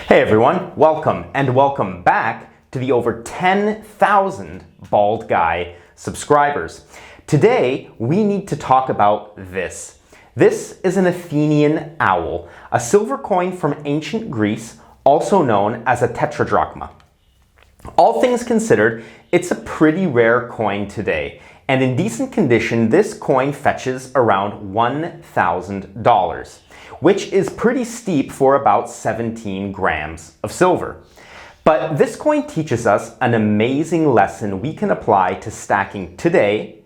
Hey everyone, welcome back to the over 10,000 Bald Guy subscribers. Today we need to talk about this. This is an Athenian Owl, a silver coin from ancient Greece, also known as a Tetradrachma. All things considered, it's a pretty rare coin today, and in decent condition this coin fetches around $1,000. which is pretty steep for about 17 grams of silver. But this coin teaches us an amazing lesson we can apply to stacking today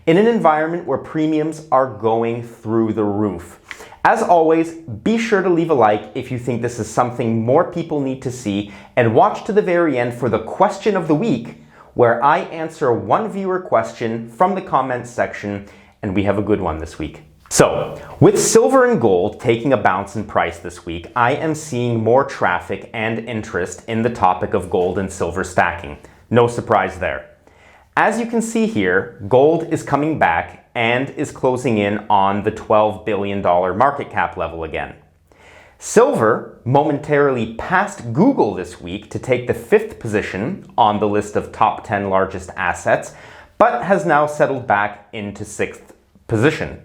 in an environment where premiums are going through the roof. As always, be sure to leave a like if you think this is something more people need to see, and watch to the very end for the question of the week, where I answer one viewer question from the comments section, and we have a good one this week. So, with silver and gold taking a bounce in price this week, I am seeing more traffic and interest in the topic of gold and silver stacking. No surprise there. As you can see here, gold is coming back and is closing in on the $12 billion market cap level again. Silver momentarily passed Google this week to take the 5th position on the list of top 10 largest assets, but has now settled back into 6th position.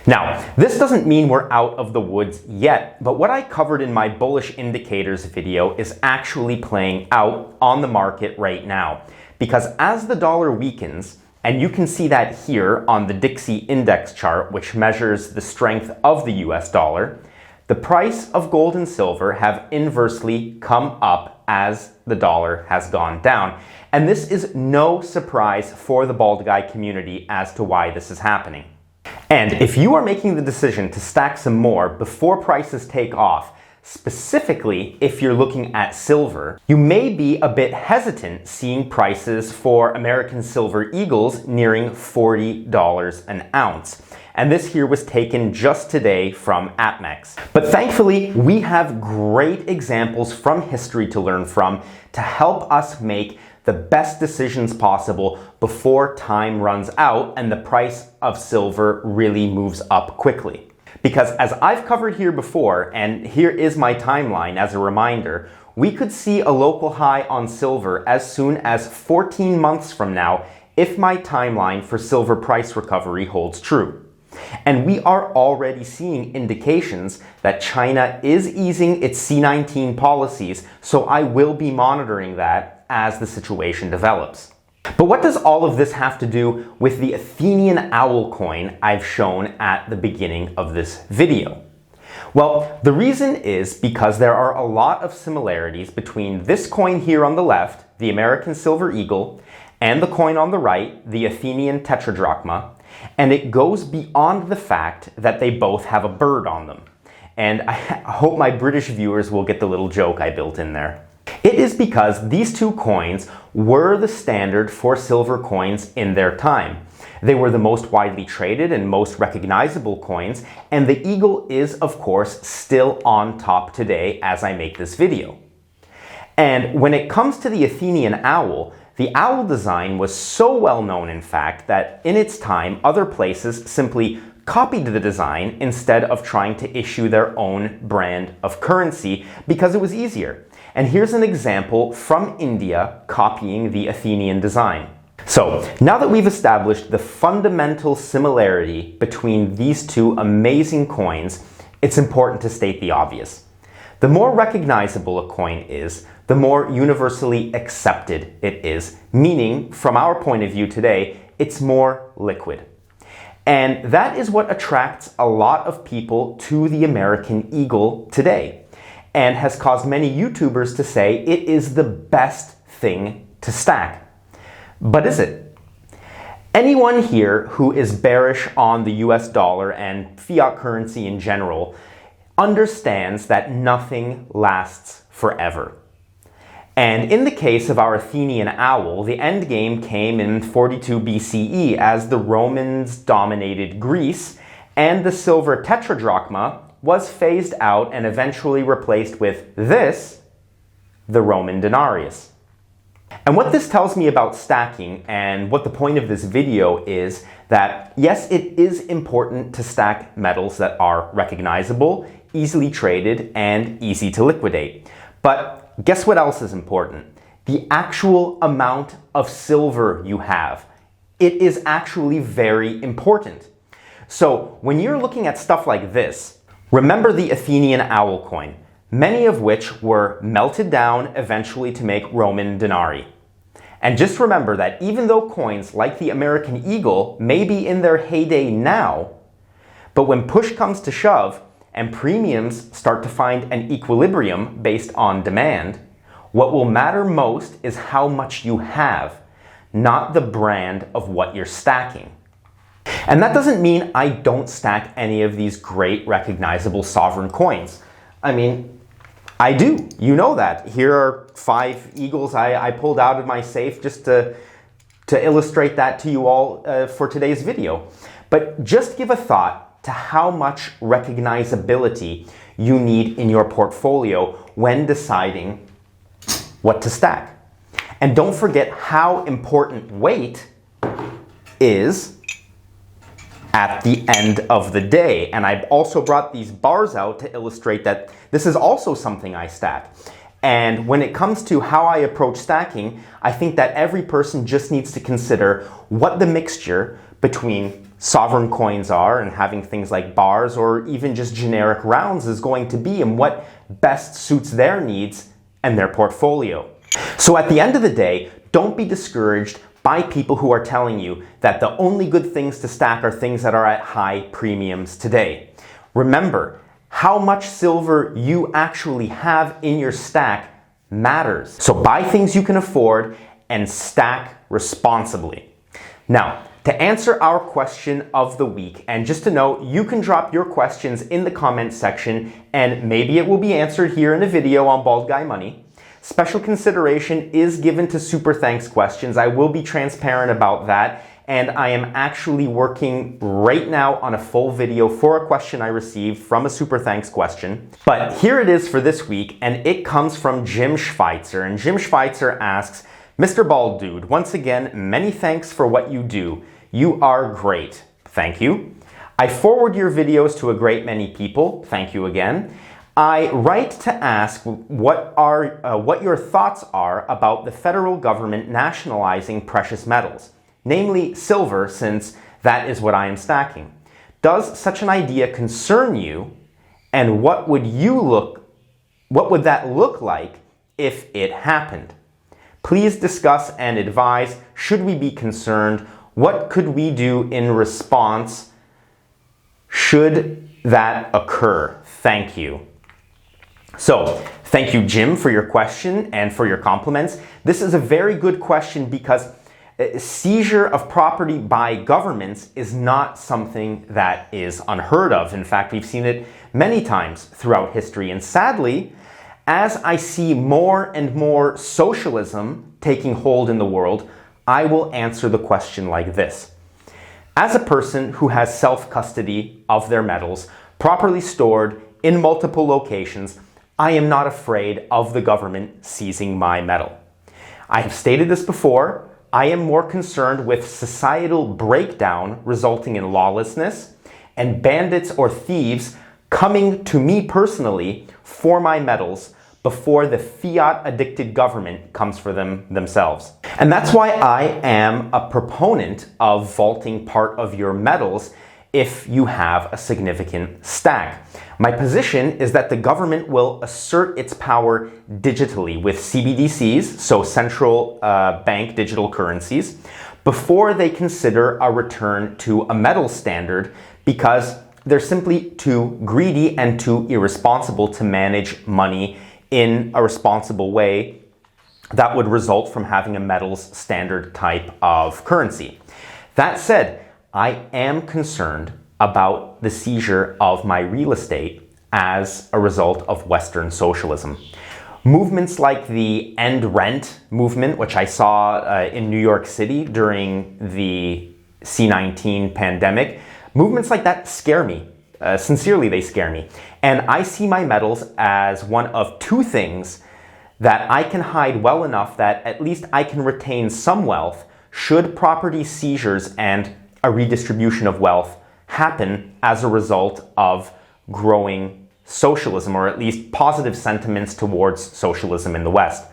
Now, this doesn't mean we're out of the woods yet, but what I covered in my bullish indicators video is actually playing out on the market right now. Because as the dollar weakens, and you can see that here on the DXY Index Chart, which measures the strength of the US dollar, the price of gold and silver have inversely come up as the dollar has gone down. And this is no surprise for the Bald Guy community as to why this is happening. And if you are making the decision to stack some more before prices take off, specifically if you're looking at silver, you may be a bit hesitant seeing prices for American Silver Eagles nearing $40 an ounce. And this here was taken just today from APMEX. But thankfully, we have great examples from history to learn from to help us make the best decisions possible before time runs out and the price of silver really moves up quickly. Because as I've covered here before, and here is my timeline as a reminder, we could see a local high on silver as soon as 14 months from now if my timeline for silver price recovery holds true. And we are already seeing indications that China is easing its C-19 policies, so I will be monitoring that as the situation develops. But what does all of this have to do with the Athenian Owl coin I've shown at the beginning of this video? Well, the reason is because there are a lot of similarities between this coin here on the left, the American Silver Eagle, and the coin on the right, the Athenian Tetradrachma, and it goes beyond the fact that they both have a bird on them. And I hope my British viewers will get the little joke I built in there. It is because these two coins were the standard for silver coins in their time. They were the most widely traded and most recognizable coins, and the eagle is, of course, still on top today as I make this video. And when it comes to the Athenian Owl, the owl design was so well known, in fact, that in its time, other places simply copied the design instead of trying to issue their own brand of currency because it was easier. And here's an example from India copying the Athenian design. So, now that we've established the fundamental similarity between these two amazing coins, it's important to state the obvious. The more recognizable a coin is, the more universally accepted it is, meaning, from our point of view today, it's more liquid. And that is what attracts a lot of people to the American Eagle today, and has caused many YouTubers to say it is the best thing to stack. But is it? Anyone here who is bearish on the US dollar and fiat currency in general understands that nothing lasts forever. And in the case of our Athenian Owl, the endgame came in 42 BCE as the Romans dominated Greece, and the silver tetradrachma was phased out and eventually replaced with this, the Roman denarius. And what this tells me about stacking, and what the point of this video is, that yes, it is important to stack metals that are recognizable, easily traded, and easy to liquidate. But guess what else is important? The actual amount of silver you have. It is actually very important. So when you're looking at stuff like this, remember the Athenian Owl coin, many of which were melted down eventually to make Roman denarii. And just remember that even though coins like the American Eagle may be in their heyday now, but when push comes to shove and premiums start to find an equilibrium based on demand, what will matter most is how much you have, not the brand of what you're stacking. And that doesn't mean I don't stack any of these great recognizable sovereign coins. I mean, I do. You know that. Here are 5 eagles I pulled out of my safe just to illustrate that to you all for today's video. But just give a thought to how much recognizability you need in your portfolio when deciding what to stack. And don't forget how important weight is at the end of the day. And I've also brought these bars out to illustrate that this is also something I stack. And when it comes to how I approach stacking, I think that every person just needs to consider what the mixture between sovereign coins are and having things like bars or even just generic rounds is going to be, and what best suits their needs and their portfolio. So at the end of the day, don't be discouraged by people who are telling you that the only good things to stack are things that are at high premiums today. Remember, how much silver you actually have in your stack matters. So buy things you can afford and stack responsibly. Now, to answer our question of the week, and just to note, you can drop your questions in the comment section and maybe it will be answered here in a video on Bald Guy Money. Special consideration is given to super thanks questions. I will be transparent about that, and I am actually working right now on a full video for a question I received from a super thanks question. But here it is for this week, and it comes from Jim Schweitzer. And Jim Schweitzer asks, Mr. Bald Dude, once again, many thanks for what you do. You are great. Thank you. I forward your videos to a great many people. Thank you again. I write to ask what your thoughts are about the federal government nationalizing precious metals, namely silver, since that is what I am stacking. Does such an idea concern you, and what would that look like if it happened? Please discuss and advise. Should we be concerned? What could we do in response should that occur? Thank you. So, thank you, Jim, for your question and for your compliments. This is a very good question because seizure of property by governments is not something that is unheard of. In fact, we've seen it many times throughout history. And sadly, as I see more and more socialism taking hold in the world, I will answer the question like this. As a person who has self-custody of their metals, properly stored in multiple locations, I am not afraid of the government seizing my metal. I have stated this before. I am more concerned with societal breakdown resulting in lawlessness and bandits or thieves coming to me personally for my metals before the fiat-addicted government comes for them themselves. And that's why I am a proponent of vaulting part of your metals if you have a significant stack. My position is that the government will assert its power digitally with CBDCs, so central bank digital currencies, before they consider a return to a metal standard, because they're simply too greedy and too irresponsible to manage money in a responsible way that would result from having a metals standard type of currency. That said, I am concerned about the seizure of my real estate as a result of Western socialism. Movements like the End Rent movement, which I saw in New York City during the C-19 pandemic, movements like that scare me. Sincerely, they scare me. And I see my metals as one of two things that I can hide well enough that at least I can retain some wealth should property seizures and a redistribution of wealth happen as a result of growing socialism, or at least positive sentiments towards socialism in the West.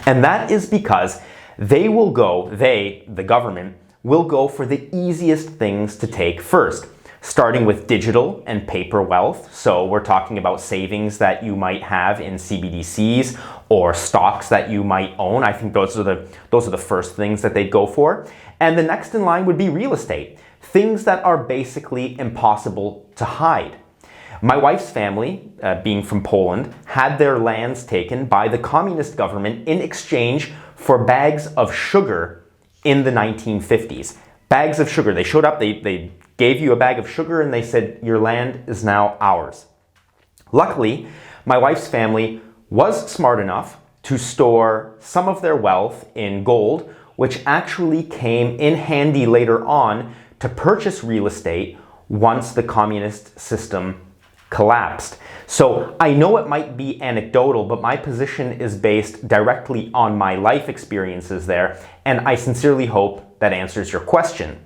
And that is because the government, will go for the easiest things to take first, starting with digital and paper wealth. So we're talking about savings that you might have in CBDCs or stocks that you might own. I think those are the first things that they'd go for. And the next in line would be real estate, things that are basically impossible to hide. My wife's family, being from Poland, had their lands taken by the communist government in exchange for bags of sugar in the 1950s. Bags of sugar. They showed up, they gave you a bag of sugar and they said, your land is now ours. Luckily, my wife's family was smart enough to store some of their wealth in gold, which actually came in handy later on to purchase real estate once the communist system collapsed. So I know it might be anecdotal, but my position is based directly on my life experiences there, and I sincerely hope that answers your question.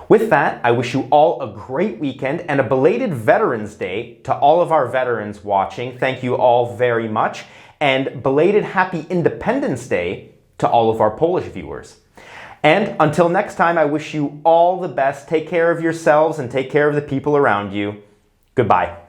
With that, I wish you all a great weekend and a belated Veterans Day to all of our veterans watching. Thank you all very much, and belated Happy Independence Day to all of our Polish viewers. And until next time, I wish you all the best. Take care of yourselves and take care of the people around you. Goodbye.